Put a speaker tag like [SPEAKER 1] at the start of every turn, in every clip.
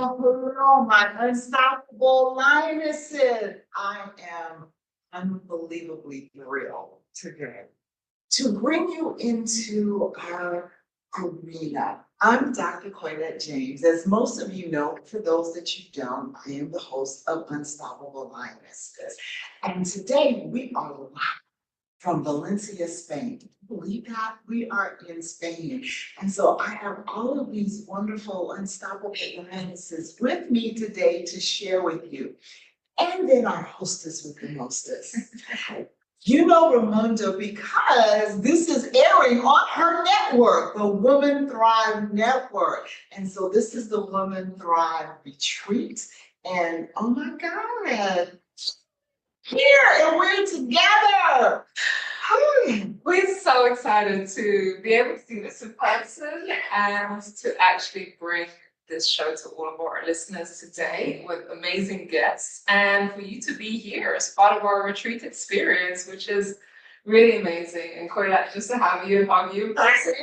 [SPEAKER 1] Hello, my unstoppable lionesses. I am unbelievably thrilled today to bring you into our arena. I'm Dr. Coylette James. As most of you know, for those that you don't, I am the host of Unstoppable Lionesses. And today we are live from Valencia, Spain. Can you believe that? We are in Spain. And so I have all of these wonderful, unstoppable lionesses with me today to share with you. And then our hostess with the mostest. You know Ramonda because this is airing on her network, the Women Thrive Network. And so this is the Women Thrive Retreat. And oh my God, here and we're together.
[SPEAKER 2] We're so excited to be able to do this in person and to actually bring this show to all of our listeners today with amazing guests and for you to be here as part of our retreat experience, which is really amazing. And Koya, just to have you and hug you in person.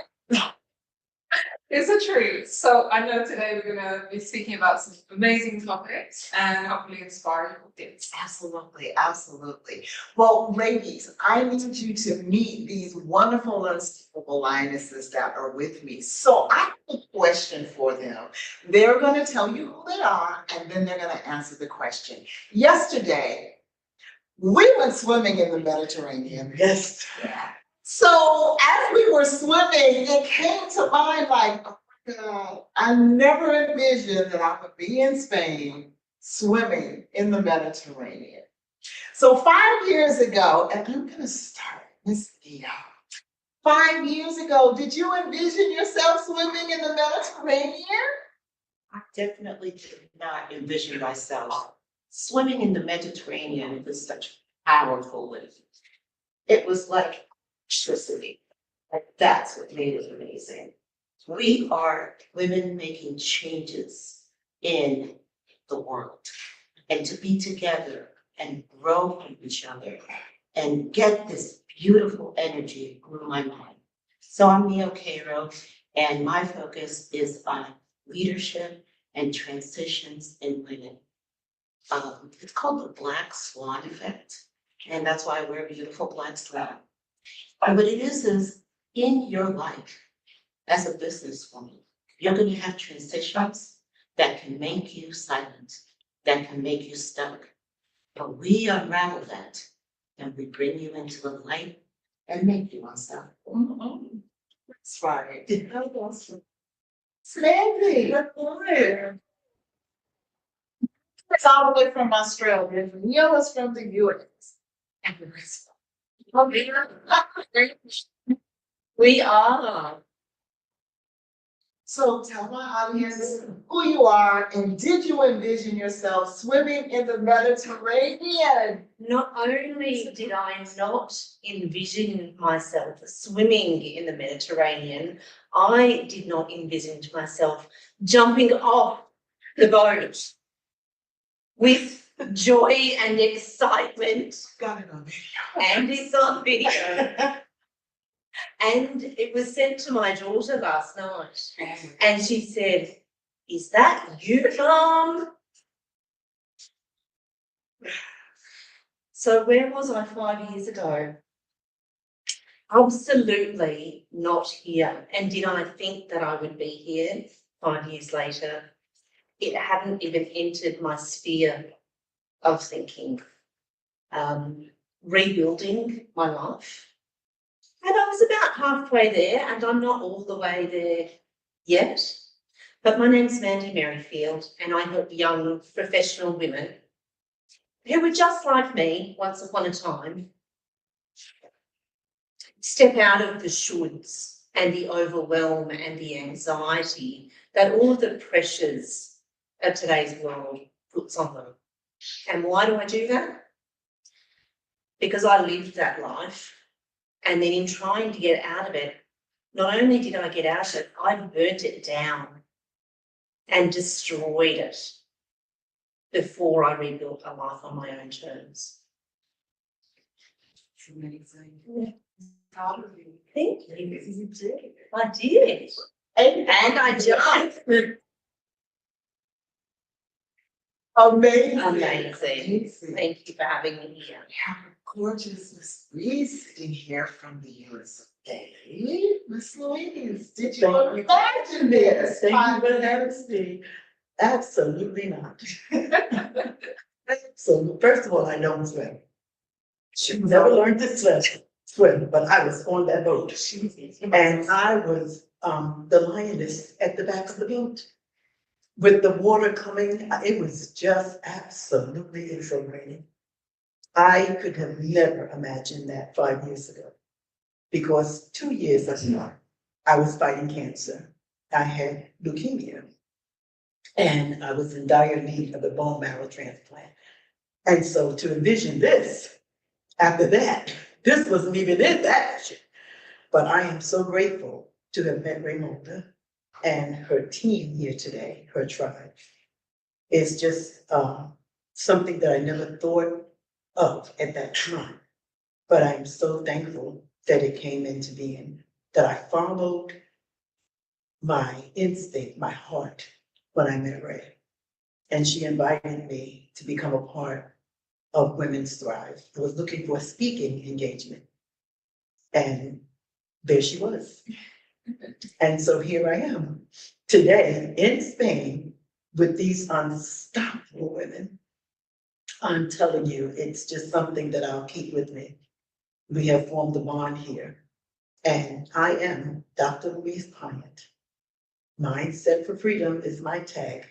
[SPEAKER 2] It's a treat. So I know today we're going to be speaking about some amazing topics and hopefully inspire your kids.
[SPEAKER 1] Absolutely, absolutely. Well, ladies, I need you to meet these wonderful unstoppable lionesses that are with me. So I have a question for them. They're going to tell you who they are, and then they're going to answer the question. Yesterday, we went swimming in the Mediterranean. Yes. So as we were swimming, it came to mind like, oh my God, I never envisioned that I would be in Spain swimming in the Mediterranean. So 5 years ago, and I'm going to start this video. 5 years ago, did you envision yourself swimming in the Mediterranean?
[SPEAKER 3] I definitely did not envision myself swimming in the Mediterranean with such powerful waves. It was like electricity. Like that's what made it amazing. We are women making changes in the world. And to be together and grow from each other and get this beautiful energy through my mind. So I'm Neo Cairo, and my focus is on leadership and transitions in women. It's called the Black Swan Effect, and that's why I wear a beautiful black swan. And what it is in your life as a businesswoman, you're going to have transitions that can make you silent, that can make you stuck. But we unravel that and we bring you into the light and make you unstoppable.
[SPEAKER 1] That's right. Splendid. It's all the way from Australia. Neil is from the US.
[SPEAKER 3] We are.
[SPEAKER 1] So tell my audience who you are and did you envision yourself swimming in the Mediterranean?
[SPEAKER 4] Not only did I not envision myself swimming in the Mediterranean, I did not envision myself jumping off the boat with joy and excitement.
[SPEAKER 1] Got it on video.
[SPEAKER 4] And it's on video. And it was sent to my daughter last night. And she said, "Is that you, Mom?" So where was I 5 years ago? Absolutely not here. And did I think that I would be here 5 years later? It hadn't even entered my sphere of thinking. Rebuilding my life. And I was about halfway there, and I'm not all the way there yet. But my name's Mandy Merrifield, and I help young professional women who were just like me once upon a time step out of the shoulds and the overwhelm and the anxiety that all of the pressures of today's world puts on them. And why do I do that? Because I lived that life. And then in trying to get out of it, not only did I get out of it, I burnt it down and destroyed it before I rebuilt a life on my own terms.
[SPEAKER 1] It's amazing.
[SPEAKER 4] Yeah.
[SPEAKER 1] Proud of you.
[SPEAKER 4] Thank you.
[SPEAKER 1] You did.
[SPEAKER 4] I did. And I jumped. Amazing. Thank you for having me here.
[SPEAKER 1] We have a gorgeous Miss Reese sitting here from the USA. Miss Louise, did you imagine this?
[SPEAKER 5] Thank you for having me. Absolutely not. So first of all, I don't swim. Never learned to swim, but I was on that boat. And I was the lioness at the back of the boat. With the water coming, it was just absolutely exhilarating. I could have never imagined that 5 years ago. Because 2 years ago, I was fighting cancer. I had leukemia. And I was in dire need of a bone marrow transplant. And so to envision this, after that, this wasn't even in that vision. But I am so grateful to have met Raymonda and her team here today, her tribe. It's just something that I never thought of at that time. But I'm so thankful that it came into being, that I followed my instinct, my heart, when I met Ray. And she invited me to become a part of Women's Thrive. I was looking for a speaking engagement. And there she was. And so here I am today in Spain with these unstoppable women. I'm telling you, it's just something that I'll keep with me. We have formed a bond here. And I am Dr. Louise Pyatt. Mindset for Freedom is my tag,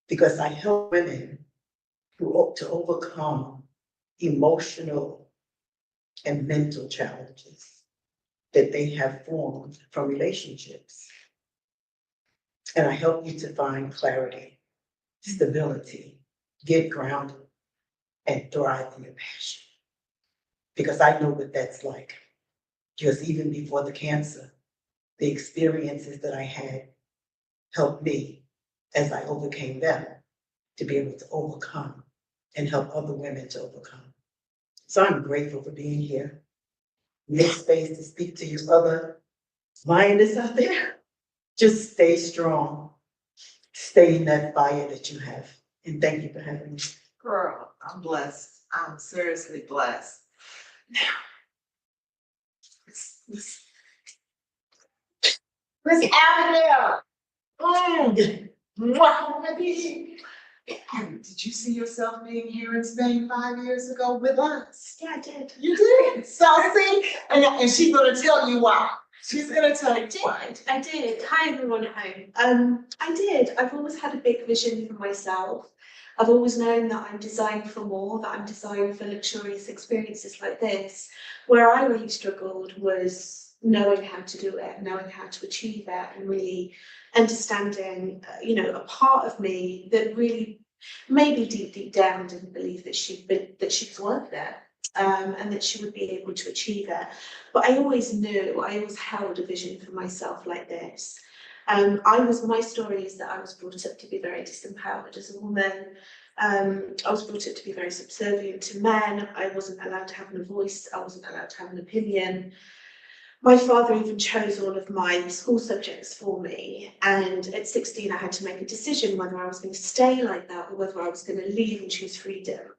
[SPEAKER 5] because I help women to overcome emotional and mental challenges that they have formed from relationships. And I help you to find clarity, stability, get grounded, and thrive in your passion. Because I know what that's like. Because even before the cancer, the experiences that I had helped me as I overcame them to be able to overcome and help other women to overcome. So I'm grateful for being here. Make space to speak to you other lionesses out there. Just stay strong. Stay in that fire that you have. And thank you for having me.
[SPEAKER 1] Girl, I'm blessed. I'm seriously blessed. Now, Miss Abigail. Mwah, baby. Did you see yourself being here in Spain 5 years ago with us?
[SPEAKER 4] Yeah, I did.
[SPEAKER 1] You did. So see, and she's gonna tell you why. She's gonna tell you why.
[SPEAKER 6] I did. Hi everyone at home. I did. I've always had a big vision for myself. I've always known that I'm designed for more, that I'm designed for luxurious experiences like this. Where I really struggled was knowing how to do it, knowing how to achieve it, and really understanding, a part of me that really maybe deep down didn't believe that she was worth it. And that she would be able to achieve it. But I always knew, I always held a vision for myself like this. My story is that I was brought up to be very disempowered as a woman. I was brought up to be very subservient to men. I wasn't allowed to have a voice. I wasn't allowed to have an opinion. My father even chose all of my school subjects for me. And at 16, I had to make a decision whether I was going to stay like that or whether I was going to leave and choose freedom.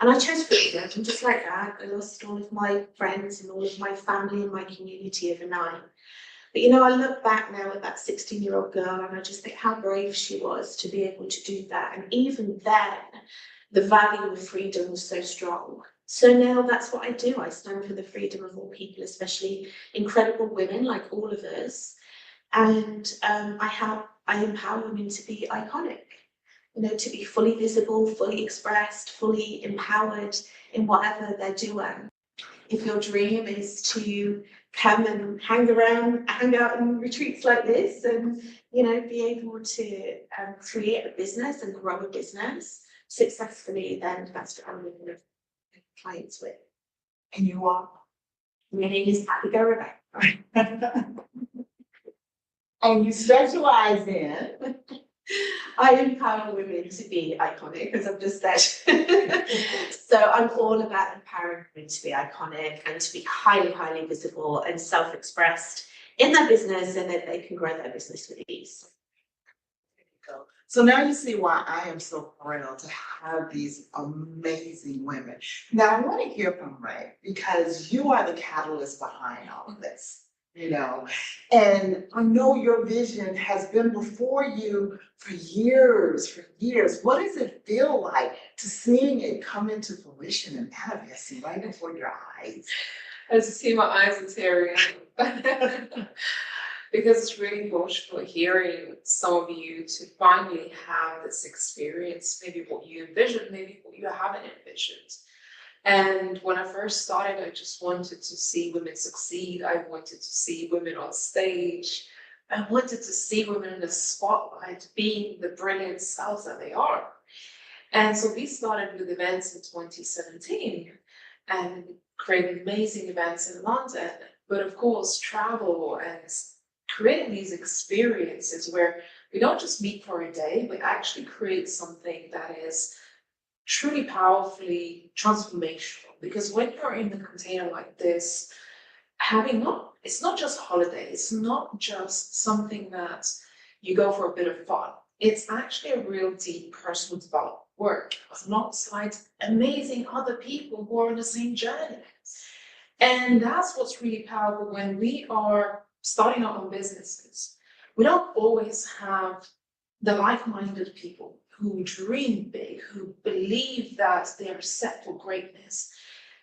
[SPEAKER 6] And I chose freedom, and just like that, I lost all of my friends and all of my family and my community overnight. But I look back now at that 16-year-old girl and I just think how brave she was to be able to do that. And even then, the value of freedom was so strong. So now that's what I do. I stand for the freedom of all people, especially incredible women like all of us. And I empower women to be iconic. To be fully visible, fully expressed, fully empowered in whatever they're doing. If your dream is to come and hang out in retreats like this and, be able to create a business and grow a business successfully, then that's what I'm working with clients with.
[SPEAKER 1] And you are?
[SPEAKER 6] My name is Abigail Rebecca.
[SPEAKER 1] And you specialize in?
[SPEAKER 6] I empower women to be iconic, as I've just said. So I'm all about empowering women to be iconic and to be highly, highly visible and self-expressed in their business, and that they can grow their business with ease.
[SPEAKER 1] So now you see why I am so thrilled to have these amazing women. Now I want to hear from Ray because you are the catalyst behind all of this, you know. And I know your vision has been before you for years, for years. What does it feel like to seeing it come into fruition and manifesting right before your eyes?
[SPEAKER 2] As you see, my eyes are tearing. Because it's really emotional hearing some of you to finally have this experience, maybe what you envisioned, maybe what you haven't envisioned. And when I first started, I just wanted to see women succeed. I wanted to see women on stage. I wanted to see women in the spotlight being the brilliant selves that they are. And so we started with events in 2017 and created amazing events in London. But of course, travel and creating these experiences where we don't just meet for a day, we actually create something that is truly powerfully transformational. Because when you're in the container like this, it's not just holiday, it's not just something that you go for a bit of fun. It's actually a real deep personal development work alongside amazing other people who are on the same journey. And that's what's really powerful when we are starting our own businesses. We don't always have the like-minded people who dream big, who believe that they are set for greatness,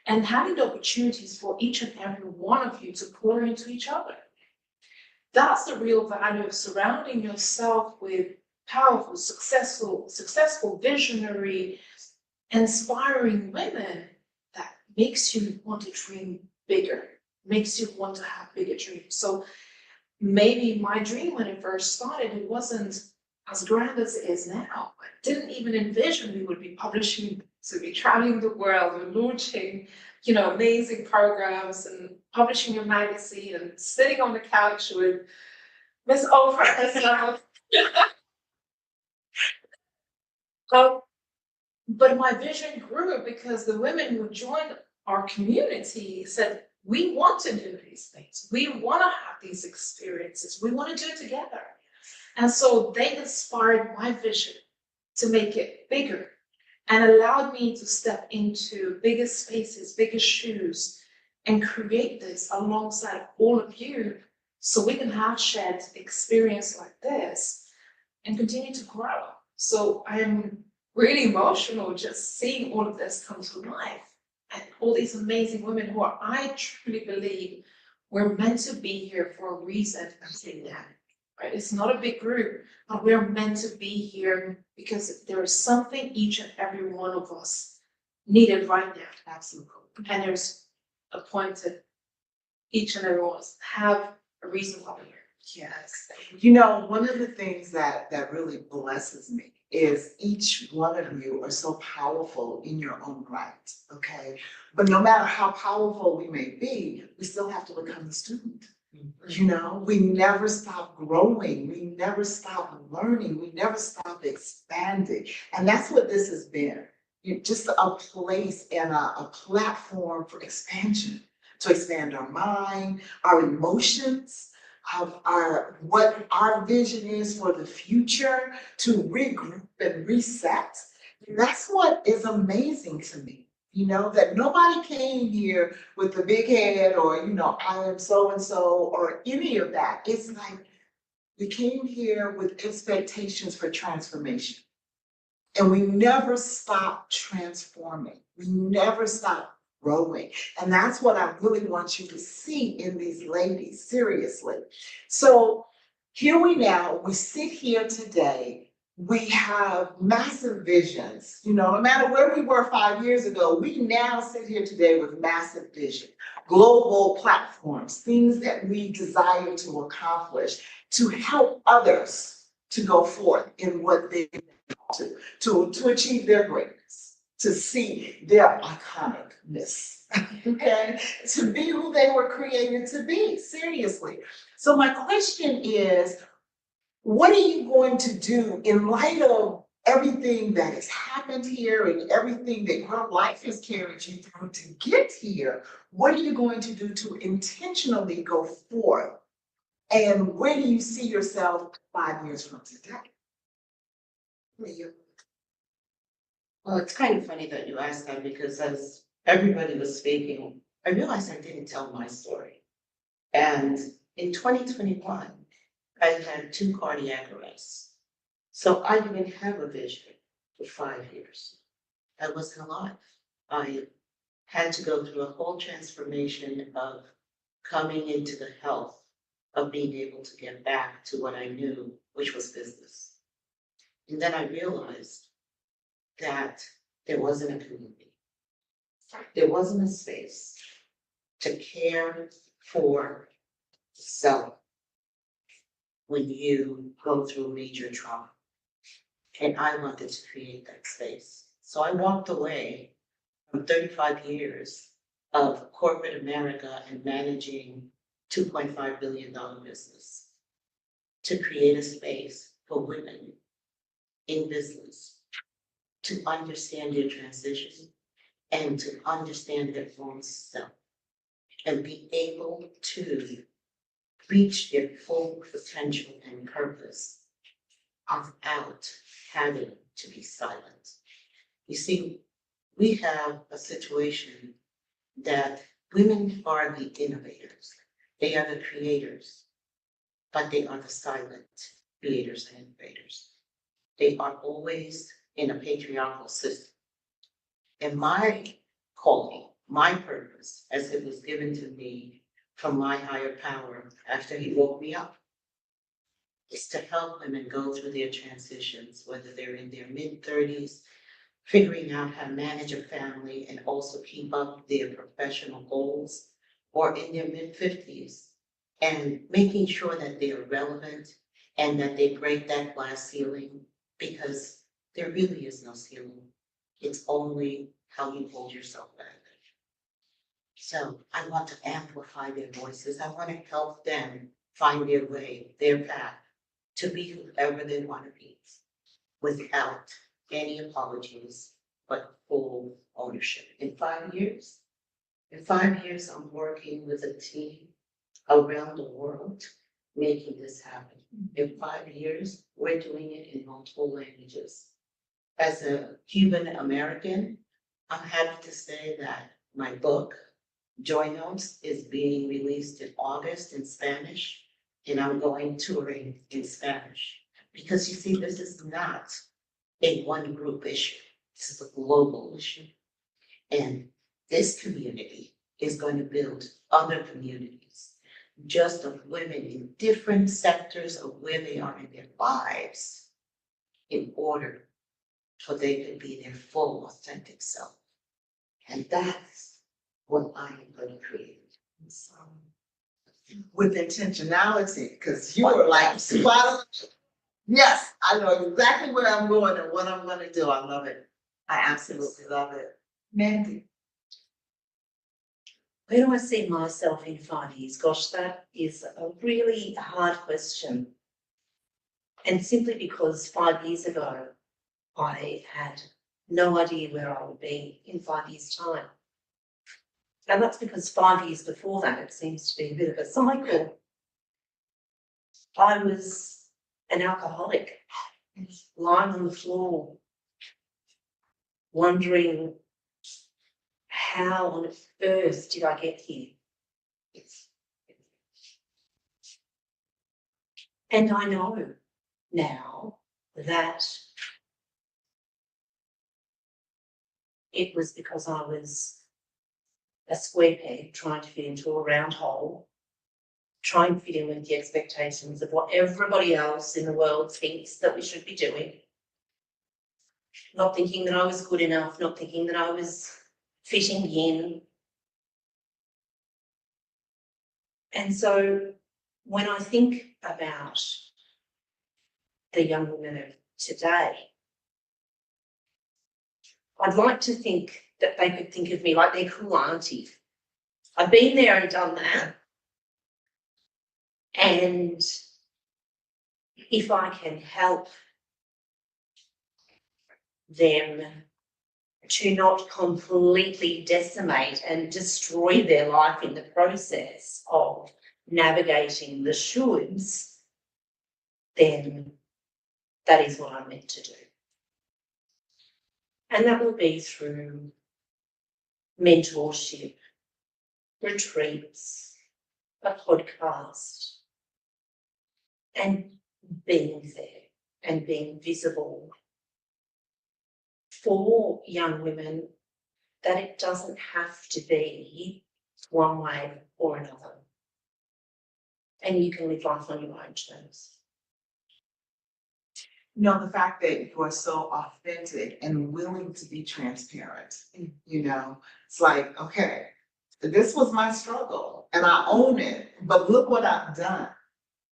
[SPEAKER 2] and having the opportunities for each and every one of you to pour into each other. That's the real value of surrounding yourself with powerful, successful, visionary, inspiring women that makes you want to dream bigger, makes you want to have bigger dreams. So maybe my dream when it first started, it wasn't as grand as it is now. I didn't even envision we would be publishing, to be traveling the world and launching, amazing programs and publishing a magazine and sitting on the couch with Miss Oprah herself. But my vision grew because the women who joined our community said, we want to do these things. We want to have these experiences. We want to do it together. And so they inspired my vision to make it bigger and allowed me to step into bigger spaces, bigger shoes, and create this alongside all of you so we can have shared experience like this and continue to grow. So I'm really emotional just seeing all of this come to life. And all these amazing women who I truly believe we're meant to be here for a reason. I'm saying that, right? It's not a big group, but we're meant to be here because there is something each and every one of us needed right now.
[SPEAKER 1] Absolutely.
[SPEAKER 2] And there's a point that each and every one of us have a reason why we're here.
[SPEAKER 1] Yes. One of the things that really blesses me is each one of you are so powerful in your own right, okay? But no matter how powerful we may be, we still have to become the student. We never stop growing, we never stop learning, we never stop expanding. And that's what this has been. Just a place and a platform for expansion, to expand our mind, our emotions, what our vision is for the future, to regroup and reset. And that's what is amazing to me, that nobody came here with a big head or, I am so-and-so or any of that. It's like we came here with expectations for transformation. And we never stop transforming. We never stop growing. And that's what I really want you to see in these ladies, seriously. So here we sit here today. We have massive visions. No matter where we were 5 years ago, we now sit here today with massive vision, global platforms, things that we desire to accomplish, to help others to go forth in what they to achieve their greatness, to see their iconicness, okay? To be who they were created to be, seriously. So my question is, what are you going to do in light of everything that has happened here and everything that your life has carried you through to get here? What are you going to do to intentionally go forth? And where do you see yourself 5 years from today?
[SPEAKER 3] Well, it's kind of funny that you asked that because as everybody was speaking, I realized I didn't tell my story. And in 2021, I had 2 cardiac arrests. So I didn't have a vision for 5 years. I wasn't alive. I had to go through a whole transformation of coming into the health of being able to get back to what I knew, which was business. And then I realized that there wasn't a community. There wasn't a space to care for self when you go through major trauma. And I wanted to create that space. So I walked away from 35 years of corporate America and managing $2.5 billion business to create a space for women in business to understand their transition and to understand their own self and be able to reach their full potential and purpose without having to be silent. You see, we have a situation that women are the innovators. They are the creators, but they are the silent creators and innovators. They are always in a patriarchal system. And my calling, my purpose, as it was given to me from my higher power after he woke me up, is to help women go through their transitions, whether they're in their mid-30s, figuring out how to manage a family and also keep up their professional goals, or in their mid-50s, and making sure that they are relevant and that they break that glass ceiling, because there really is no ceiling. It's only how you hold yourself back. So I want to amplify their voices. I want to help them find their way, their path, to be whoever they want to be, without any apologies, but full ownership. In 5 years, I'm working with a team around the world making this happen. In 5 years, we're doing it in multiple languages. As a Cuban American, I'm happy to say that my book, Joy Notes, is being released in August in Spanish, and I'm going touring in Spanish. Because you see, this is not a one group issue. This is a global issue. And this community is going to build other communities, just of women in different sectors of where they are in their lives, in order for they to be their full, authentic self. And that's what I am going to create. So,
[SPEAKER 1] With intentionality, because you were like spot on. Yes, I know exactly where I'm going and what I'm gonna do. I love it. I absolutely love it. Mandy.
[SPEAKER 4] Where do I see myself in 5 years? Gosh, that is a really hard question. And simply because 5 years ago, I had no idea where I would be in 5 years' time. And that's because 5 years before that, it seems to be a bit of a cycle. I was an alcoholic, lying on the floor, wondering how on earth did I get here? And I know now that it was because I was a square peg trying to fit into a round hole, trying to fit in with the expectations of what everybody else in the world thinks that we should be doing. Not thinking that I was good enough, not thinking that I was fitting in. And so when I think about the young women of today, I'd like to think that they could think of me like their cool auntie. I've been there and done that. And if I can help them to not completely decimate and destroy their life in the process of navigating the shoulds, then that is what I'm meant to do. And that will be through mentorship, retreats, a podcast, and being there and being visible for young women, that it doesn't have to be one way or another. And you can live life on your own terms.
[SPEAKER 1] You know, the fact that you are so authentic and willing to be transparent, you know, it's like, okay, this was my struggle and I own it, but look what I've done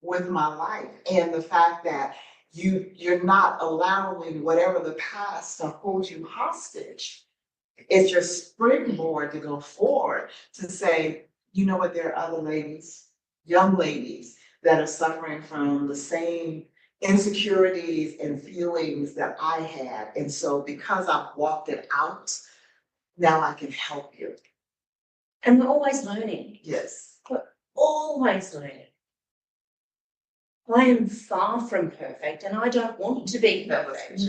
[SPEAKER 1] with my life. And the fact that you're not allowing whatever the past to hold you hostage. It's your springboard to go forward to say, you know what, there are other ladies, young ladies that are suffering from the same insecurities and feelings that I had. And so because I've walked it out, now I can help you.
[SPEAKER 4] And we're always learning.
[SPEAKER 1] Yes.
[SPEAKER 4] We're always learning. I am far from perfect and I don't want to be perfect.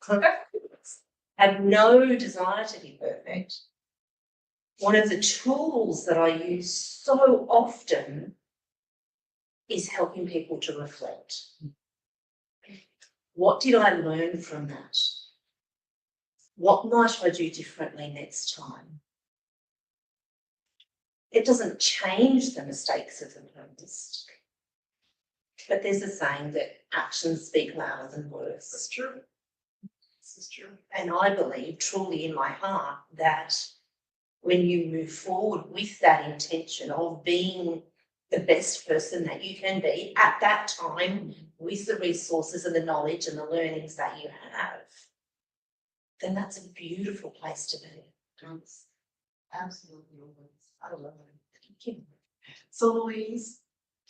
[SPEAKER 4] I have no desire to be perfect. One of the tools that I use so often is helping people to reflect. What did I learn from that? What might I do differently next time? It doesn't change the mistakes of the past, but there's a saying that actions speak louder than words.
[SPEAKER 1] That's true. This is true.
[SPEAKER 4] And I believe truly in my heart that when you move forward with that intention of being the best person that you can be at that time, with the resources and the knowledge and the learnings that you have, then that's a beautiful place to be.
[SPEAKER 1] Absolutely. I love it. Thank you. So Louise,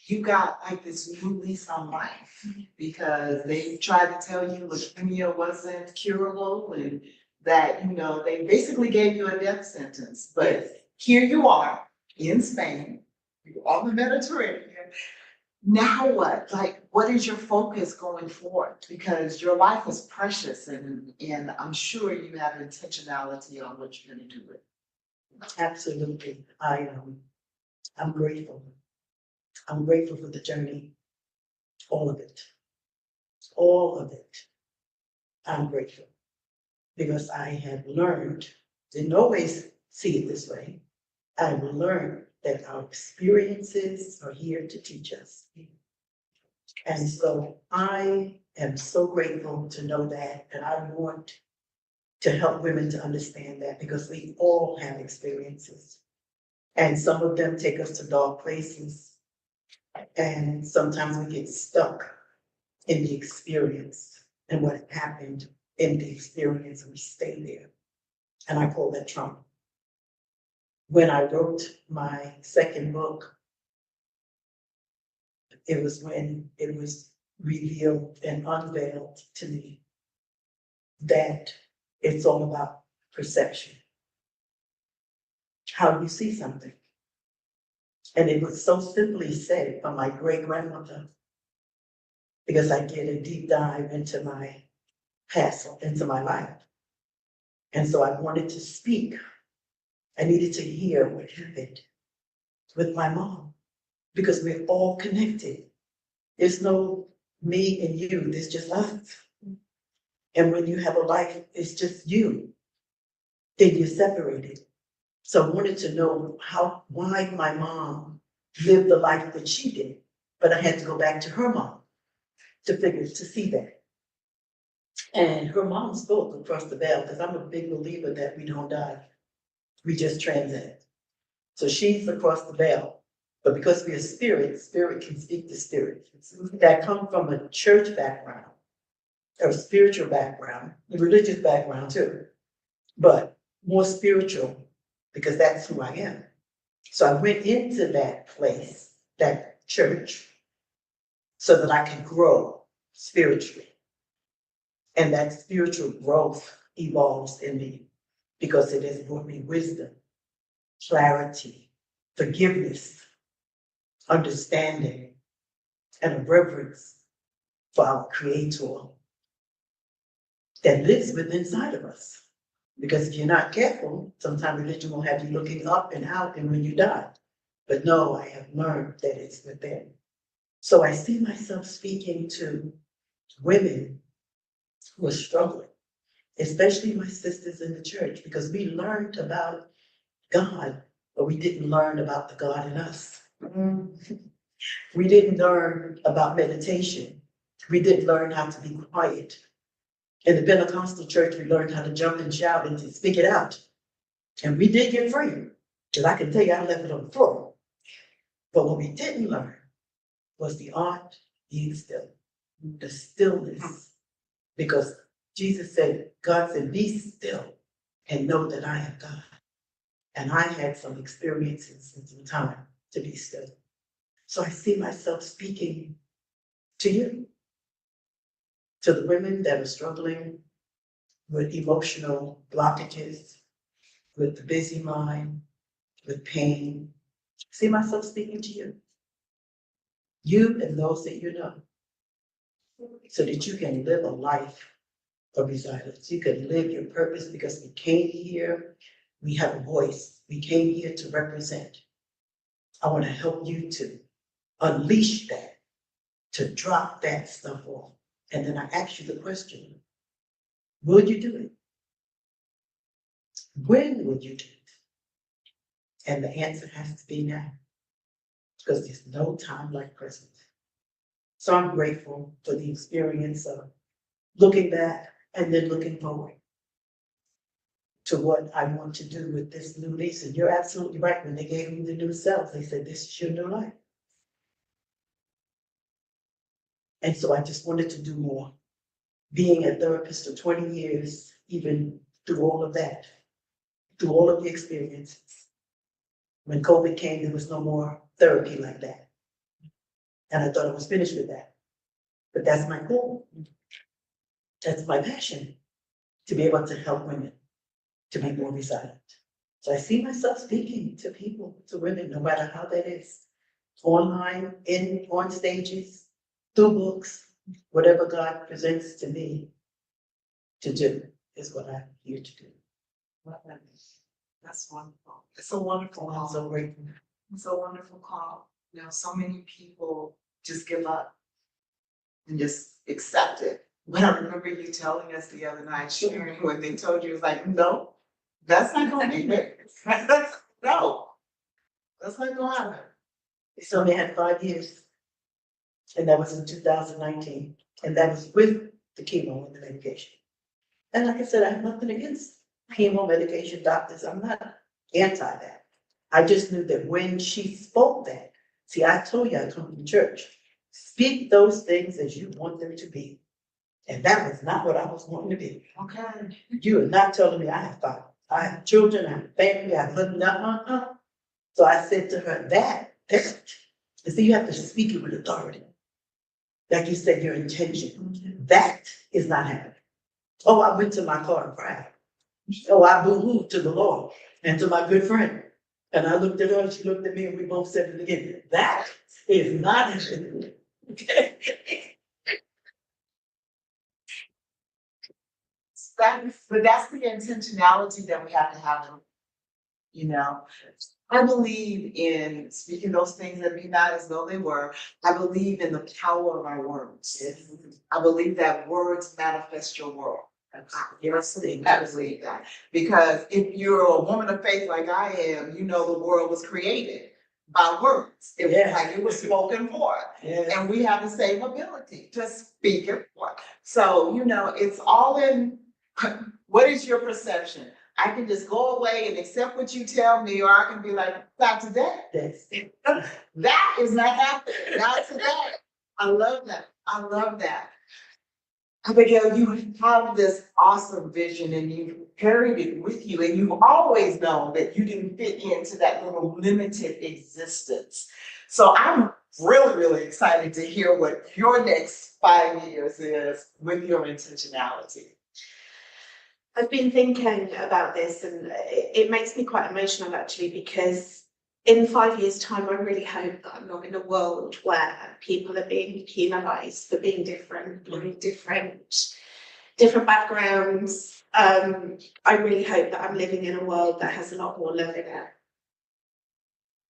[SPEAKER 1] you got like this new lease on life because they tried to tell you leukemia wasn't curable and that, you know, they basically gave you a death sentence. But here you are in Spain, you're on the Mediterranean. Now what? Like, what is your focus going forward? Because your life is precious and I'm sure you have intentionality on what you're going to do with it.
[SPEAKER 5] Absolutely. I'm grateful. I'm grateful for the journey. All of it. All of it. I'm grateful because I have learned, didn't always see it this way. I've learned that our experiences are here to teach us. And so I am so grateful to know that, and I want to help women to understand that because we all have experiences. And some of them take us to dark places. And sometimes we get stuck in the experience and what happened in the experience, and we stay there. And I call that trauma. When I wrote my second book, it was when it was revealed and unveiled to me that it's all about perception. How you see something. And it was so simply said by my great grandmother, because I did a deep dive into my past, into my life. And so I wanted to speak. I needed to hear what happened with my mom, because we're all connected. There's no me and you, there's just us. And when you have a life, it's just you, then you're separated. So I wanted to know why my mom lived the life that she did, but I had to go back to her mom to see that. And her mom spoke across the veil, because I'm a big believer that we don't die, we just transcend. So she's across the veil, but because we're spirit, spirit can speak to spirit. That come from a church background, or spiritual background, a religious background too, but more spiritual, because that's who I am. So I went into that place, that church, so that I could grow spiritually. And that spiritual growth evolves in me because it has brought me wisdom, clarity, forgiveness, understanding, and a reverence for our Creator that lives within inside of us. Because if you're not careful, sometimes religion will have you looking up and out and when you die. But no, I have learned that it's within. So I see myself speaking to women who are struggling, especially my sisters in the church, because we learned about God, but we didn't learn about the God in us. We didn't learn about meditation. We didn't learn how to be quiet. In the Pentecostal church, we learned how to jump and shout and to speak it out. And we did get free, because I can tell you I left it on the floor. But what we didn't learn was the art being still, the stillness. Because Jesus said, God said, be still and know that I am God. And I had some experiences and some time to be still. So I see myself speaking to you, to the women that are struggling with emotional blockages, with the busy mind, with pain. I see myself speaking to you. You and those that you know, so that you can live a life of resilience. You can live your purpose because we came here, we have a voice. We came here to represent. I want to help you to unleash that, to drop that stuff off. And then I ask you the question, will you do it? When will you do it? And the answer has to be now, because there's no time like present. So I'm grateful for the experience of looking back and then looking forward to what I want to do with this new lease. And you're absolutely right. When they gave me the new cells, they said, this is your new life. And so I just wanted to do more. Being a therapist for 20 years, even through all of that, through all of the experiences. When COVID came, there was no more therapy like that. And I thought I was finished with that. But that's my goal. That's my passion, to be able to help women to be more resilient. So I see myself speaking to people, to women, no matter how that is, online, on stages, through books, whatever God presents to me to do is what I'm here to do.
[SPEAKER 1] That's wonderful. It's a wonderful
[SPEAKER 5] I'm
[SPEAKER 1] call.
[SPEAKER 5] so grateful.
[SPEAKER 1] It's a wonderful call. You know, so many people just give up and just accept it. But I remember you telling us the other night, sharing when they told you, it was like, no, that's not gonna be it. No, that's not gonna happen.
[SPEAKER 5] So they had 5 years. And that was in 2019. And that was with the chemo and the medication. And like I said, I have nothing against chemo, medication, doctors. I'm not anti that. I just knew that when she spoke that, see, I told you I come from church. Speak those things as you want them to be. And that was not what I was wanting to be.
[SPEAKER 1] Okay.
[SPEAKER 5] You are not telling me I have five. I have children, I have family, I have nothing. So I said to her, that, and see, you have to speak it with authority. Like you said, your intention. That is not happening. Oh, I went to my car and cried. Oh, I boo-hooed to the Lord and to my good friend. And I looked at her and she looked at me and we both said it again. That is not happening. Okay.
[SPEAKER 1] But that's the intentionality that we have to have, you know. I believe in speaking those things that be not as though they were. I believe in the power of our words.
[SPEAKER 5] Yes.
[SPEAKER 1] I believe that words manifest your world.
[SPEAKER 5] Yes,
[SPEAKER 1] I believe that. Because if you're a woman of faith like I am, you know the world was created by words. It was like it was spoken for.
[SPEAKER 5] Yes.
[SPEAKER 1] And we have the same ability to speak it forth. So, you know, it's all in what is your perception? I can just go away and accept what you tell me, or I can be like, not today.
[SPEAKER 5] Yes.
[SPEAKER 1] That is not happening. Not today. I love that. I love that. Abigail, you have this awesome vision and you've carried it with you, and you've always known that you didn't fit into that little limited existence. So I'm really, really excited to hear what your next 5 years is with your intentionality.
[SPEAKER 6] I've been thinking about this, and it makes me quite emotional actually, because in 5 years' time, I really hope that I'm not in a world where people are being penalised for being different, having different backgrounds, I really hope that I'm living in a world that has a lot more love in it.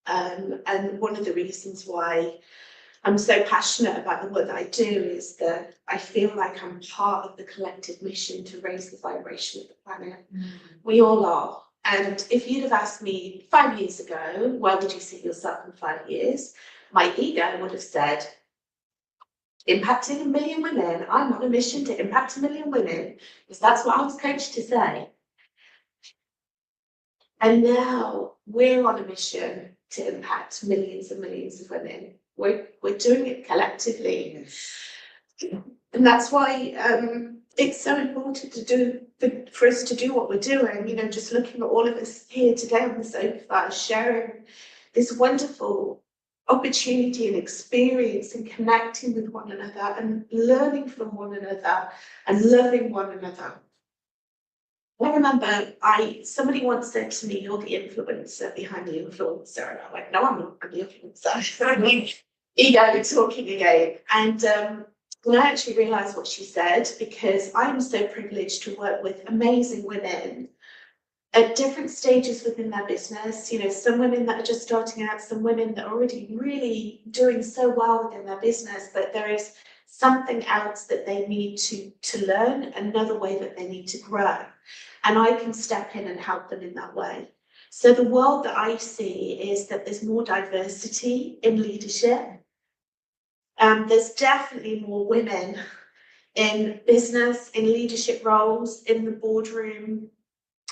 [SPEAKER 6] And one of the reasons why I'm so passionate about the work that I do is that I feel like I'm part of the collective mission to raise the vibration of the planet. We all are. And if you'd have asked me 5 years ago, where would you see yourself in 5 years? My ego would have said, impacting 1 million women. I'm on a mission to impact 1 million women, because that's what I was coached to say. And now we're on a mission to impact millions and millions of women. We're doing it collectively. And that's why it's so important to do for us to do what we're doing. You know, just looking at all of us here today on the sofa, sharing this wonderful opportunity and experience and connecting with one another and learning from one another and loving one another. I remember somebody once said to me, "You're the influencer behind the influencer." And I'm like, "No, I'm not. I'm the influencer." I mean, ego talking again. And I actually realised what she said, because I'm so privileged to work with amazing women at different stages within their business. You know, some women that are just starting out, some women that are already really doing so well within their business, but there is something else that they need to learn, another way that they need to grow. And I can step in and help them in that way. So the world that I see is that there's more diversity in leadership. There's definitely more women in business, in leadership roles, in the boardroom,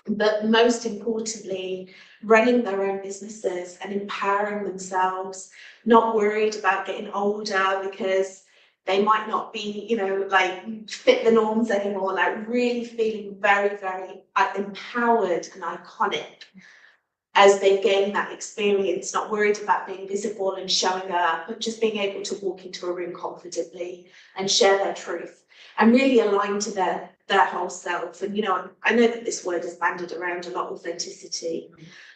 [SPEAKER 6] but most importantly, running their own businesses and empowering themselves, not worried about getting older because they might not be, you know, like fit the norms anymore, like really feeling very, very empowered and iconic as they gain that experience, not worried about being visible and showing up, but just being able to walk into a room confidently and share their truth and really align to their whole self. And, you know, I know that this word is bandied around a lot, authenticity,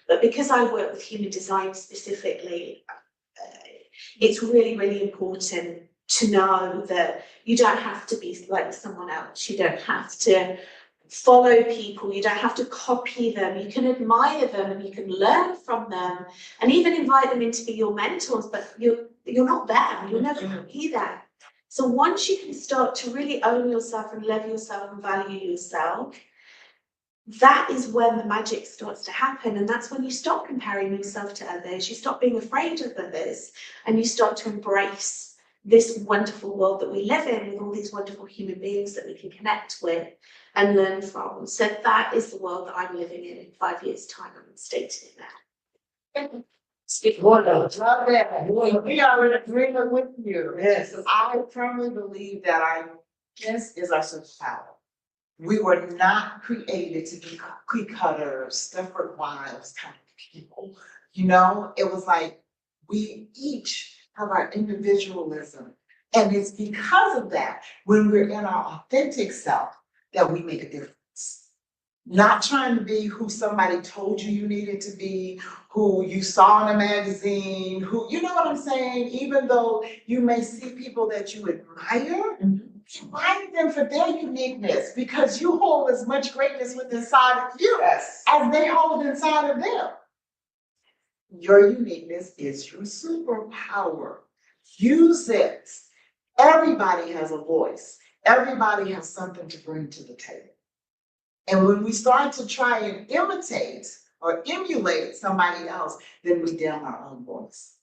[SPEAKER 6] but because I work with human design specifically, it's really, really important to know that you don't have to be like someone else. You don't have to follow people. You don't have to copy them. You can admire them and you can learn from them and even invite them in to be your mentors, but you're not them. You'll never be them. So once you can start to really own yourself and love yourself and value yourself, that is when the magic starts to happen. And that's when you stop comparing yourself to others. You stop being afraid of others and you start to embrace this wonderful world that we live in with all these wonderful human beings that we can connect with and learn from. So that is the world that I'm living in 5 years' time. I'm stating it now.
[SPEAKER 1] Love that. We are in agreement with you. Yes. I firmly believe that this is our superpower. We were not created to be cookie cutters, Stepford Wives kind of people. You know, it was like we each have our individualism. And it's because of that, when we're in our authentic self, that we make a difference. Not trying to be who somebody told you needed to be, who you saw in a magazine, who, you know what I'm saying? Even though you may see people that you admire, admire them for their uniqueness, because you hold as much greatness within inside of you as they hold inside of them. Your uniqueness is your superpower. Use it. Everybody has a voice. Everybody has something to bring to the table. And when we start to try and imitate or emulate somebody else, then we dim our own voice.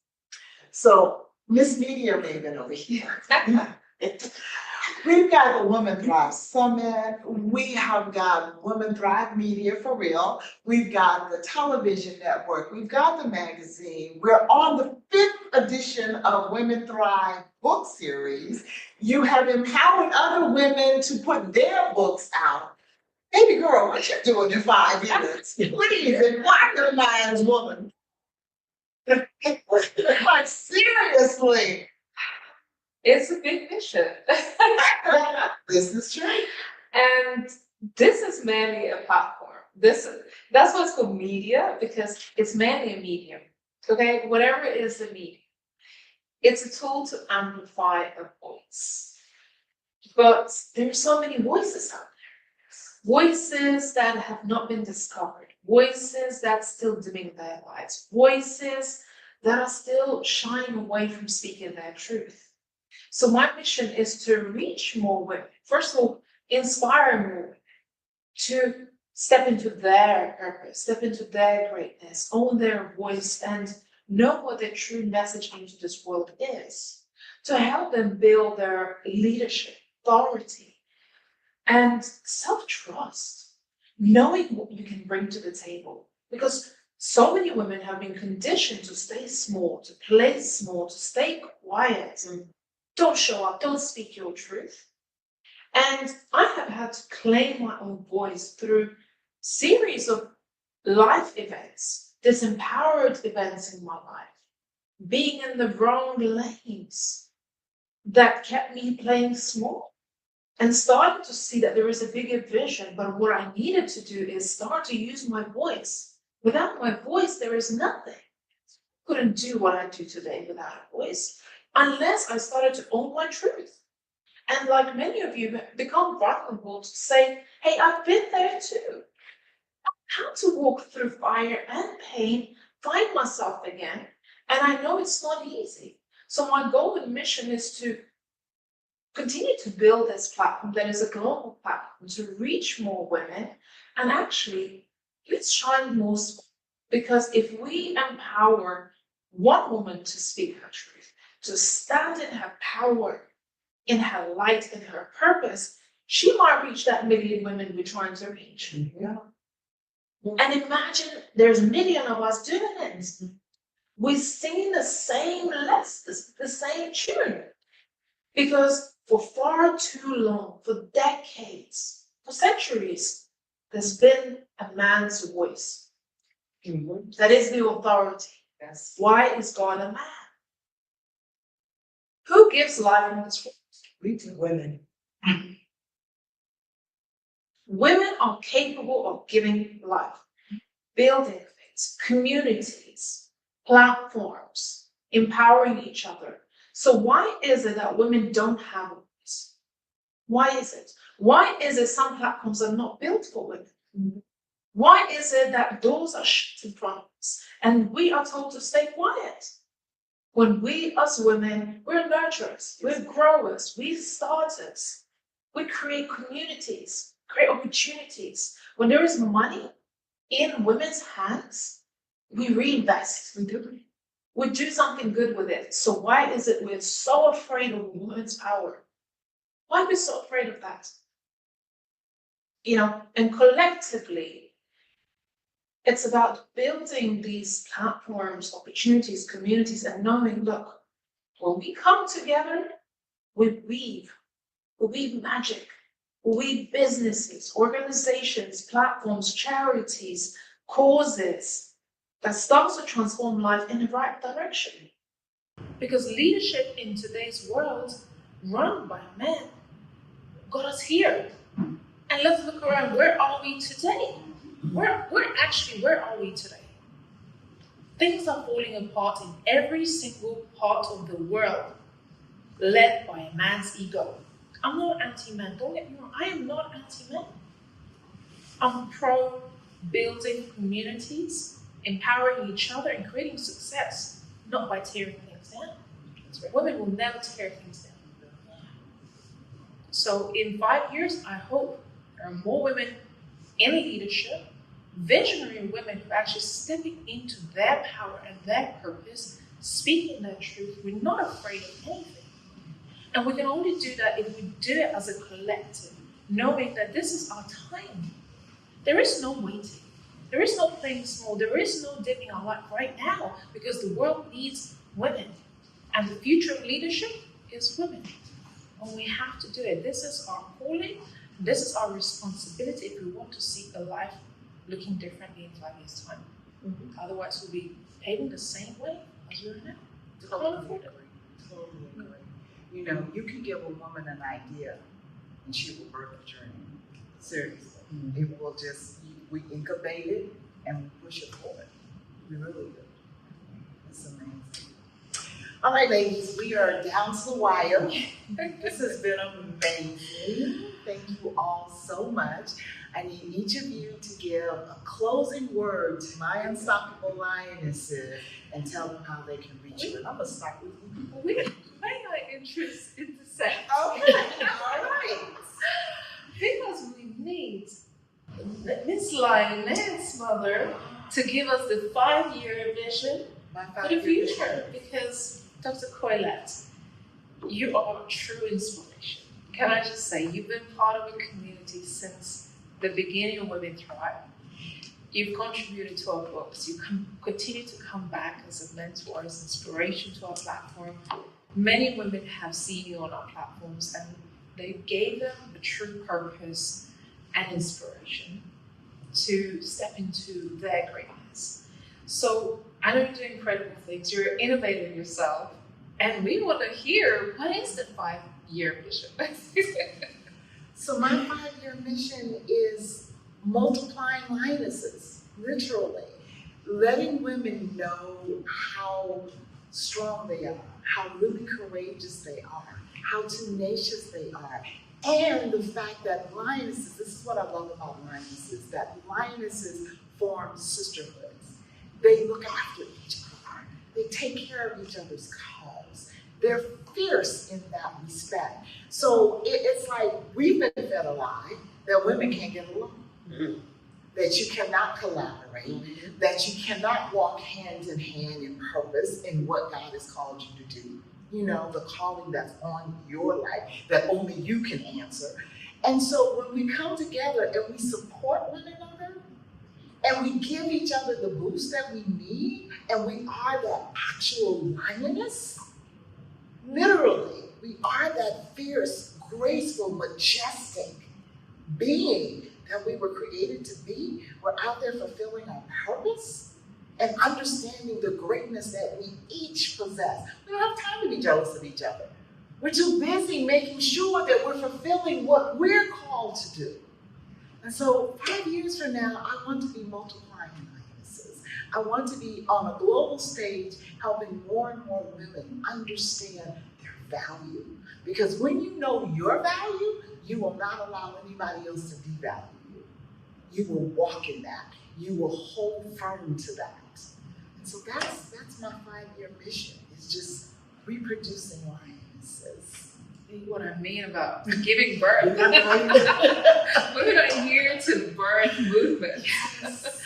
[SPEAKER 1] So Miss Media Maven over here. We've got the Women Thrive Summit. We have got Women Thrive Media for real. We've got the television network. We've got the magazine. We're on the 5th edition of Women Thrive book series. You have empowered other women to put their books out. Baby girl, what you doing in 5 years? Please enlighten the man's woman. Like seriously.
[SPEAKER 2] It's a big mission.
[SPEAKER 1] This is true.
[SPEAKER 2] And this is mainly a platform. That's why it's called media, because it's mainly a medium. Okay, whatever is the medium, it's a tool to amplify a voice. But there's so many voices out voices that have not been discovered, voices that still dimming their lights, voices that are still shying away from speaking their truth. So my mission is to reach more women. First of all, inspire more women to step into their purpose, step into their greatness, own their voice, and know what their true message into this world is, to help them build their leadership, authority, and self-trust, knowing what you can bring to the table. Because so many women have been conditioned to stay small, to play small, to stay quiet, and don't show up, don't speak your truth. And I have had to claim my own voice through series of life events, disempowered events in my life, being in the wrong lanes that kept me playing small, and starting to see that there is a bigger vision. But what I needed to do is start to use my voice. Without my voice, there is nothing. I couldn't do what I do today without a voice, unless I started to own my truth. And like many of you, become vulnerable to say, hey, I've been there too. How to walk through fire and pain, find myself again. And I know it's not easy. So my goal and mission is to continue to build this platform that is a global platform to reach more women, and actually let's shine more. Because if we empower one woman to speak her truth, to stand in her power, in her light, in her purpose, she might reach that million women we're trying to reach.
[SPEAKER 5] Yeah.
[SPEAKER 2] And imagine there's a million of us doing it. We're singing the same lessons, the same tune. Because for far too long, for decades, for centuries, there's been a man's voice. That is the authority.
[SPEAKER 1] Yes.
[SPEAKER 2] Why is God a man? Who gives life in this world?
[SPEAKER 5] We do women.
[SPEAKER 2] Women are capable of giving life, building things, communities, platforms, empowering each other. So why is it that women don't have a voice? Why is it? Why is it some platforms are not built for women? Why is it that doors are shut in front of us and we are told to stay quiet? When we as women, we're nurturers, we're growers, we're starters. We create communities, create opportunities. When there is money in women's hands, we reinvest. We do something good with it. So why is it we're so afraid of women's power? Why are we so afraid of that? And collectively, it's about building these platforms, opportunities, communities, and knowing, look, when we come together, we weave magic, we weave businesses, organizations, platforms, charities, causes that starts to transform life in the right direction. Because leadership in today's world, run by men, got us here. And let's look around, where are we today? Where are we today? Things are falling apart in every single part of the world, led by a man's ego. I'm not anti-man, don't get me wrong, I am not anti-man. I'm pro building communities, empowering each other, and creating success, not by tearing things down. Women will never tear things down. So in 5 years, I hope there are more women in leadership, visionary women who are actually stepping into their power and their purpose, speaking their truth. We're not afraid of anything. And we can only do that if we do it as a collective, knowing that this is our time. There is no waiting. There is no playing small. There is no dipping our light right now, because the world needs women. And the future of leadership is women. And we have to do it. This is our calling. This is our responsibility if we want to see a life looking differently in 5 years' time. Otherwise, we'll be paving the same way as we are now.
[SPEAKER 1] Totally agree. You can give a woman an idea and she will birth a dream. Seriously. It will we incubate it and we push it forward. We really do. It's amazing. All right, ladies, we are down to the wire. This has been amazing. Thank you all so much. I need each of you to give a closing word to my unstoppable lionesses and tell them how they can reach you. And I'm gonna start with you.
[SPEAKER 2] May I intersect?
[SPEAKER 1] Okay, all right.
[SPEAKER 2] Because we need Miss Lioness, mother, to give us the 5-year vision
[SPEAKER 1] My
[SPEAKER 2] for the
[SPEAKER 1] 5-year
[SPEAKER 2] future.
[SPEAKER 1] vision.
[SPEAKER 2] Because Dr. Coylette, you are a true inspiration. Can I just say, you've been part of a community since the beginning of Women Thrive. You've contributed to our books. You continue to come back as a mentor, as inspiration to our platform. Many women have seen you on our platforms and they gave them a true purpose and inspiration to step into their greatness. So I know you're doing incredible things. You're innovating yourself. And we want to hear, what is the 5-year vision?
[SPEAKER 1] So my 5-year mission is multiplying lionesses, literally. Letting women know how strong they are, how really courageous they are, how tenacious they are. And the fact that lionesses, this is what I love about lionesses, that lionesses form sisterhoods. They look after each other. They take care of each other's cause. They're fierce in that respect. So it's like we've been fed a lie that women can't get along, that you cannot collaborate, that you cannot walk hand in hand in purpose in what God has called you to do. You know, the calling that's on your life that only you can answer. And so when we come together and we support one another and we give each other the boost that we need and we are that actual lioness, literally, we are that fierce, graceful, majestic being that we were created to be. We're out there fulfilling our purpose and understanding the greatness that we each possess. We don't have time to be jealous of each other. We're too busy making sure that we're fulfilling what we're called to do. And so 5 years from now, I want to be multiplying lionesses. I want to be on a global stage helping more and more women understand their value. Because when you know your value, you will not allow anybody else to devalue you. You will walk in that. You will hold firm to that. And so that's my 5-year mission. It's just reproducing lionesses.
[SPEAKER 2] What I mean about giving birth.
[SPEAKER 1] Yes.
[SPEAKER 2] Women are here to birth movements,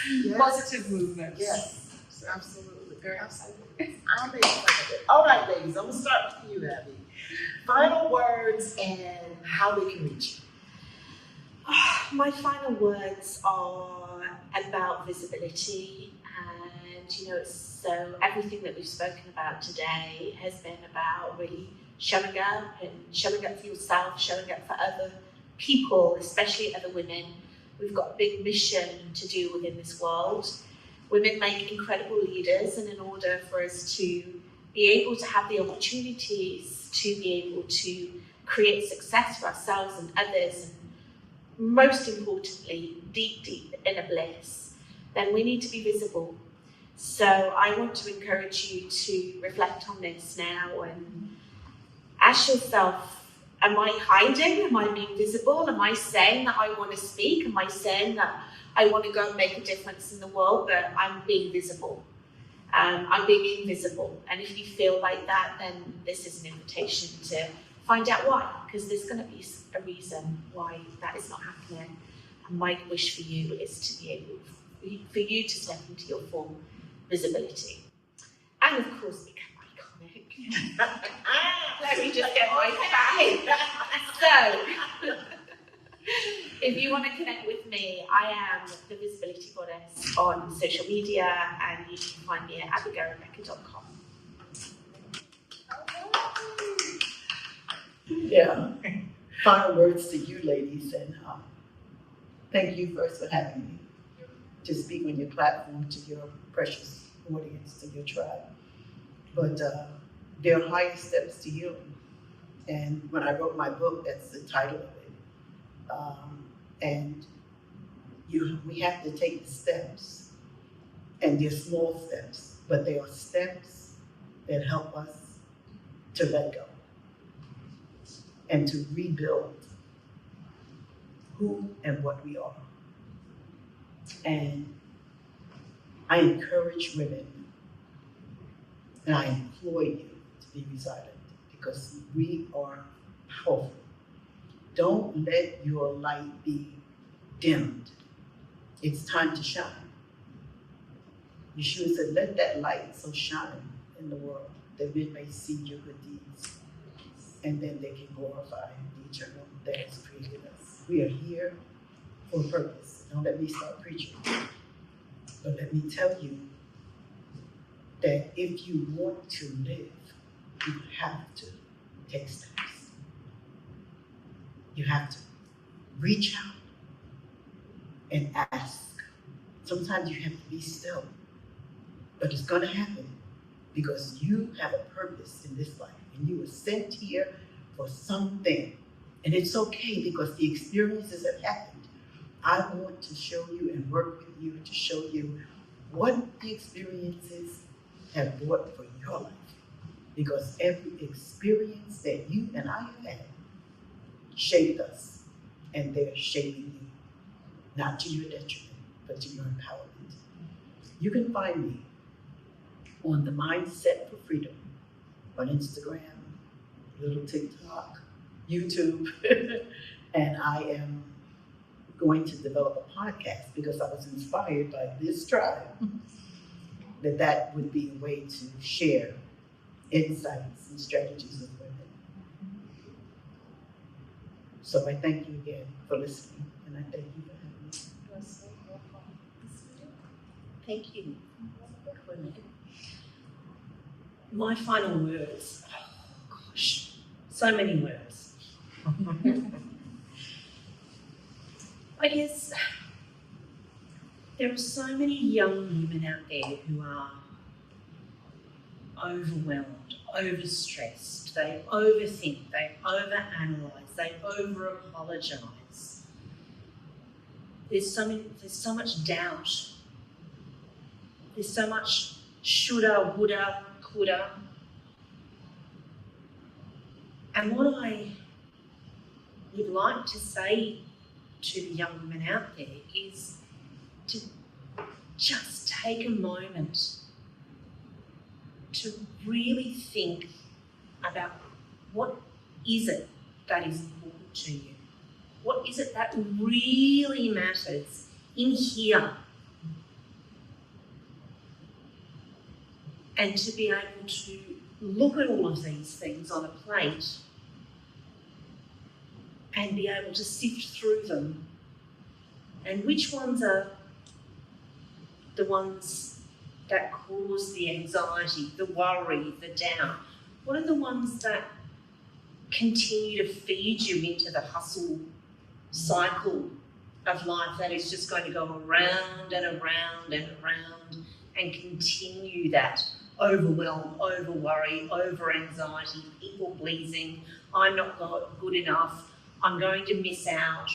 [SPEAKER 1] Yes.
[SPEAKER 2] positive movements.
[SPEAKER 1] Yes, absolutely.
[SPEAKER 2] Very
[SPEAKER 1] Absolutely. I'm excited. All right, ladies, I'm gonna start with you, Abby. Final words and how they can reach you.
[SPEAKER 6] My final words are about visibility, and so everything that we've spoken about today has been about really showing up for yourself, showing up for other people, especially other women. We've got a big mission to do within this world. Women make incredible leaders, and in order for us to be able to have the opportunities to be able to create success for ourselves and others, and most importantly, deep inner bliss, then we need to be visible. So I want to encourage you to reflect on this now and ask yourself, am I hiding? Am I being visible? Am I saying that I want to speak? Am I saying that I want to go and make a difference in the world, but I'm being visible? I'm being invisible. And if you feel like that, then this is an invitation to find out why, because there's going to be a reason why that is not happening. And my wish for you is to be able, for you to step into your full visibility. And of course, become iconic. Let me just get my So, if you want to connect with me, I am the Visibility Goddess on social media, and you can find me at abigailrebecca.com.
[SPEAKER 5] Yeah. Final words to you, ladies, and thank you first for having me to speak on your platform to your precious audience, to your tribe. But there are higher steps to healing. And when I wrote my book, that's the title of it. And we have to take the steps, and they're small steps, but they are steps that help us to let go and to rebuild who and what we are. And I encourage women and I implore you to be resilient because we are powerful. Don't let your light be dimmed. It's time to shine. Yeshua said, let that light so shine in the world that men may see your good deeds and then they can glorify the eternal that has created us. We are here for a purpose. Don't let me start preaching. But let me tell you that if you want to live, you have to take steps. You have to reach out and ask. Sometimes you have to be still, but it's going to happen because you have a purpose in this life and you were sent here for something. And it's okay because the experiences have happened. I want to show you and work with you to show you what the experiences have brought for your life. Because every experience that you and I have had shaped us, and they're shaping you, not to your detriment, but to your empowerment. You can find me on the Mindset for Freedom on Instagram, little TikTok, YouTube, and I am going to develop a podcast because I was inspired by this tribe that would be a way to share insights and strategies with women. So I thank you again for listening, and I thank you for having me.
[SPEAKER 4] Thank you. My final words. Oh, gosh, so many words. I guess there are so many young women out there who are overwhelmed, overstressed, they overthink, they overanalyze, they over-apologize. There's so much doubt. There's so much shoulda, woulda, coulda. And what I would like to say to the young women out there is to just take a moment to really think about what is it that is important to you? What is it that really matters in here? And to be able to look at all of these things on a plate and be able to sift through them. And which ones are the ones that cause the anxiety, the worry, the doubt? What are the ones that continue to feed you into the hustle cycle of life that is just going to go around and around and around and continue that overwhelm, over worry, over anxiety, people pleasing, I'm not good enough, I'm going to miss out.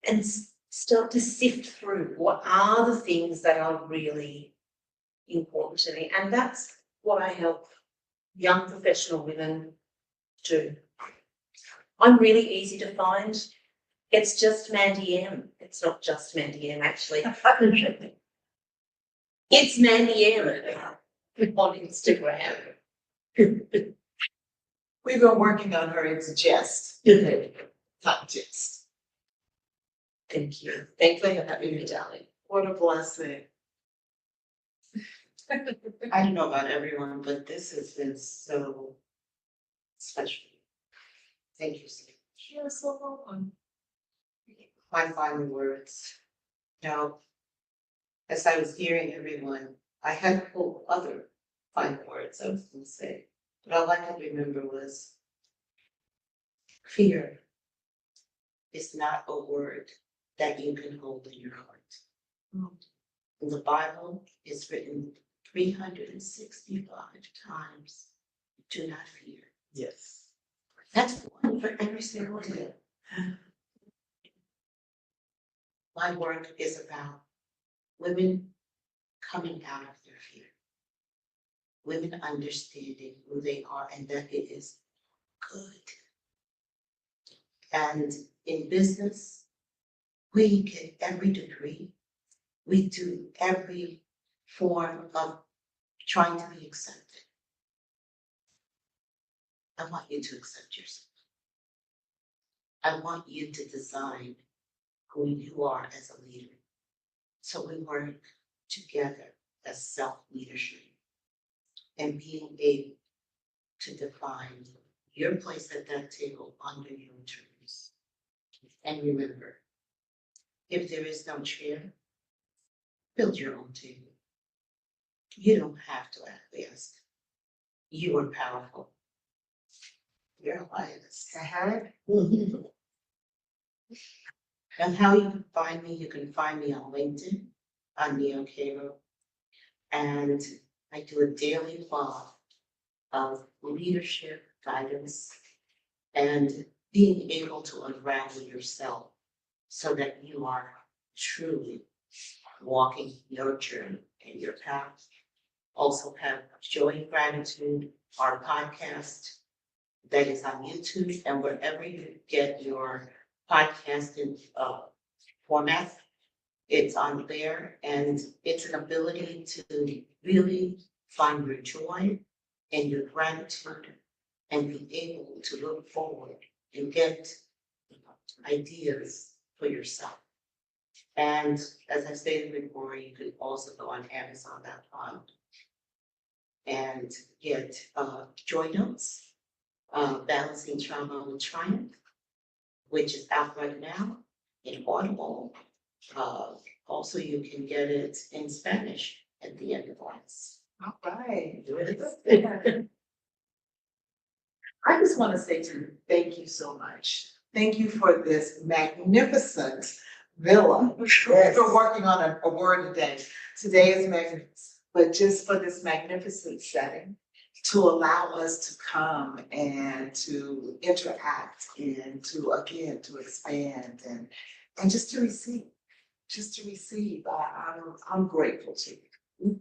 [SPEAKER 4] And start to sift through what are the things that are really important to me. And that's what I help young professional women do. I'm really easy to find. It's just Mandy M. It's not just Mandy M, actually. It's Mandy M on Instagram.
[SPEAKER 1] We've been working on her, it's jest, not just.
[SPEAKER 4] Thank you. Thank you for having me, darling.
[SPEAKER 1] What a blessing.
[SPEAKER 3] I don't know about everyone, but this has been so special. Thank you, Steve.
[SPEAKER 2] You're so welcome.
[SPEAKER 3] My final words. Now, as I was hearing everyone, I had a whole other final words I was going to say, but all I could remember was fear is not a word that you can hold in your heart. In the Bible, it's written 365 times, do not fear.
[SPEAKER 1] Yes.
[SPEAKER 3] That's one for every single day. My work is about women coming out of their fear. women understanding who they are and that it is good. And in business, we get every degree. We do every form of trying to be accepted. I want you to accept yourself. I want you to design who you are as a leader. So we work together as self-leadership and being able to define your place at that table under your terms. And remember, if there is no chair, build your own table. You don't have to acquiesce. You are powerful. You're a lioness. And how you can find me, you can find me on LinkedIn, on Neo Cairo. And I do a daily blog of leadership, guidance, and being able to unravel yourself so that you are truly walking your journey and your path. Also have Joy and Gratitude, our podcast that is on YouTube and wherever you get your podcasting format, it's on there, and it's an ability to really find your joy and your gratitude and be able to look forward and get ideas for yourself. And as I stated before, you can also go on Amazon.com and get Joy Notes, Balancing Trauma with Triumph, which is out right now in Audible. Also, you can get it in Spanish at the end of August.
[SPEAKER 1] All right. I just want to say to you, thank you so much. Thank you for this magnificent villa.
[SPEAKER 5] Yes.
[SPEAKER 1] We're working on a word a day. Today is magnificent, but just for this magnificent setting to allow us to come and to interact and to, again, to expand and just to receive. Just to receive. I'm grateful to you.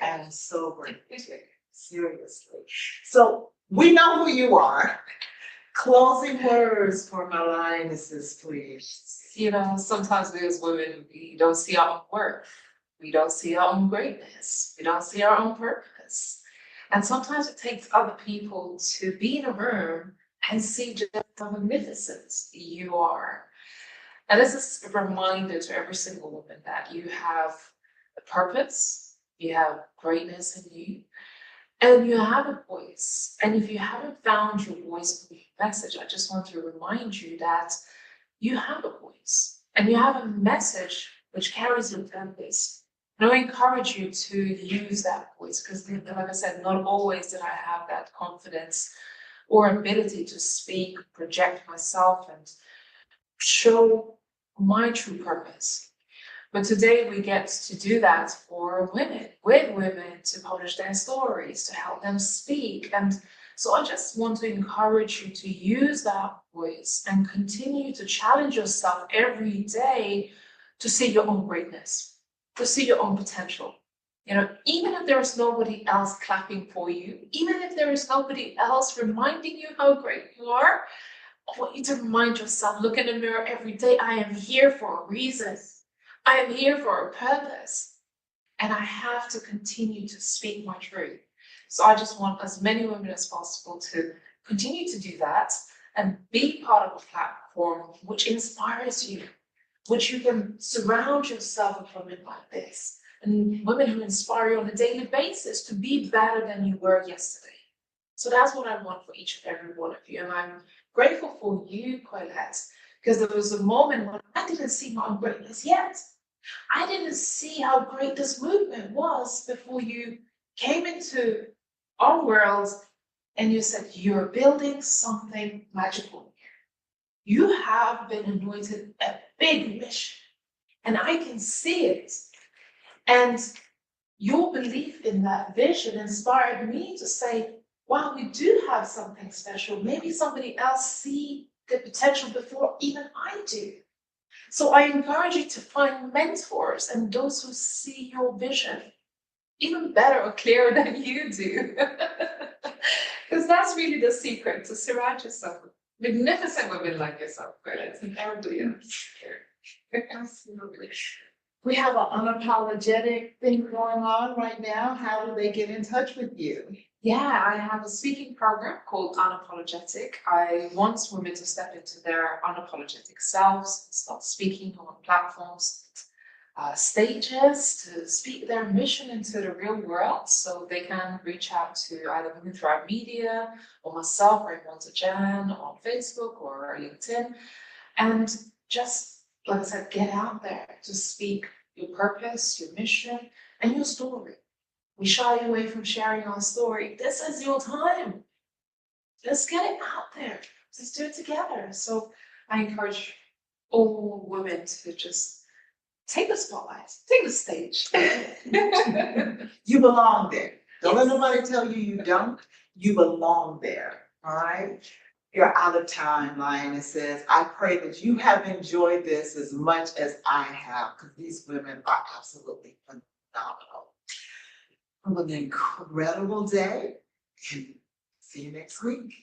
[SPEAKER 1] I'm so grateful to you. Seriously. So we know who you are. Closing words for my lionesses, please.
[SPEAKER 2] You know, sometimes we as women, we don't see our own worth. We don't see our own greatness. We don't see our own purpose. And sometimes it takes other people to be in a room and see just how magnificent you are. And this is a reminder to every single woman that you have a purpose, you have greatness in you, and you have a voice. And if you haven't found your voice for your message, I just want to remind you that you have a voice and you have a message which carries your purpose. And I encourage you to use that voice because, like I said, not always did I have that confidence or ability to speak, project myself, and show my true purpose. But today we get to do that for women, with women, to publish their stories, to help them speak. And so I just want to encourage you to use that voice and continue to challenge yourself every day to see your own greatness, to see your own potential. You know, even if there is nobody else clapping for you, even if there is nobody else reminding you how great you are, I want you to remind yourself, look in the mirror every day, I am here for a reason. I am here for a purpose. And I have to continue to speak my truth. So I just want as many women as possible to continue to do that and be part of a platform which inspires you, which you can surround yourself with women like this and women who inspire you on a daily basis to be better than you were yesterday. So that's what I want for each and every one of you. And I'm grateful for you, Colette, because there was a moment when I didn't see my own greatness yet. I didn't see how great this movement was before you came into our world and you said, you're building something magical here. You have been anointed a big mission, and I can see it. And your belief in that vision inspired me to say, wow, we do have something special. Maybe somebody else see the potential before even I do. So I encourage you to find mentors and those who see your vision. even better or clearer than you do. Because that's really the secret, to surround yourself with magnificent women like yourself, Greta, and everybody else.
[SPEAKER 1] Absolutely. We have an unapologetic thing going on right now. How do they get in touch with you?
[SPEAKER 2] Yeah, I have a speaking program called Unapologetic. I want women to step into their unapologetic selves, start speaking on platforms, stages, to speak their mission into the real world, so they can reach out to either women throughout media or myself, or Monta Jan on Facebook or LinkedIn, and just, like I said, get out there to speak your purpose, your mission, and your story. We shy away from sharing our story. This is your time. Let's get it out there. Let's do it together. So I encourage all women to just take the spotlight, take the stage.
[SPEAKER 1] You belong there. Don't let
[SPEAKER 2] Yes.
[SPEAKER 1] nobody tell you you don't. You belong there, all right? You're out of time, Lionesses. I pray that you have enjoyed this as much as I have, because these women are absolutely phenomenal. Have an incredible day, and see you next week.